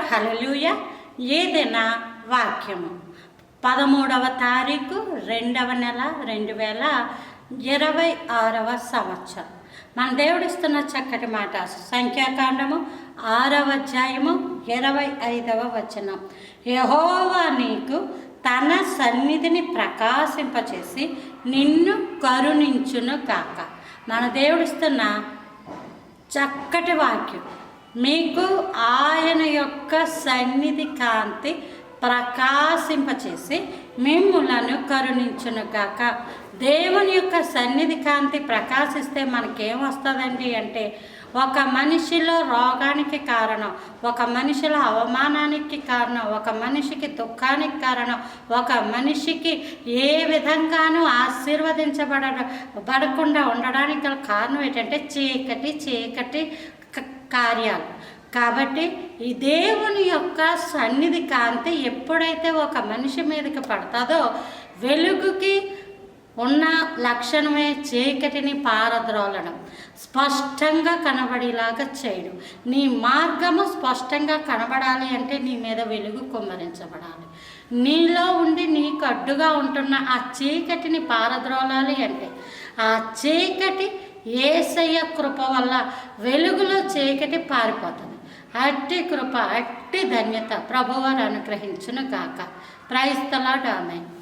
హల్లెలూయా. ఏదైనా వాక్యము 13వ తారీఖు 2వ నెల 2026 సంవత్సరం. మన దేవుడిస్తున్న చక్కటి మాట సంఖ్యాకాండము 6వ అధ్యాయము 25వ వచనం. యెహోవా నీకు తన సన్నిధిని ప్రకాశింపచేసి నిన్ను కరుణించును కాక. మన దేవుడిస్తున్న చక్కటి వాక్యం. మీకు ఆయన యొక్క సన్నిధి కాంతి ప్రకాశింపచేసి మిమ్ములను కరుణించును గాక. దేవుని యొక్క సన్నిధి కాంతి ప్రకాశిస్తే మనకేమొస్తుందండి అంటే, ఒక మనిషిలో రోగానికి కారణం, ఒక మనిషిలో అవమానానికి కారణం, ఒక మనిషికి దుఃఖానికి కారణం, ఒక మనిషికి ఏ విధంగానూ ఆశీర్వదించబడకుండా ఉండడానికి గల కారణం ఏంటంటే చీకటి కార్యాలు. కాబట్టి ఈ దేవుని యొక్క సన్నిధి కాంతి ఎప్పుడైతే ఒక మనిషి మీదకి పడుతుందో, వెలుగుకి ఉన్న లక్షణమే చీకటిని పారద్రోలడం, స్పష్టంగా కనబడేలాగా చేయడం. నీ మార్గము స్పష్టంగా కనబడాలి అంటే నీ మీద వెలుగు కుమ్మరించబడాలి. నీలో ఉండి నీకు అడ్డుగా ఉంటున్న ఆ చీకటిని పారద్రోలాలి అంటే ఆ చీకటి యేసయ్య కృప వల్ల వెలుగులో చీకటి పారిపోతుంది. అట్టి కృప, అట్టి ధన్యత ప్రభువారు అనుగ్రహించును గాక. Praise the Lord. ఆమేన్.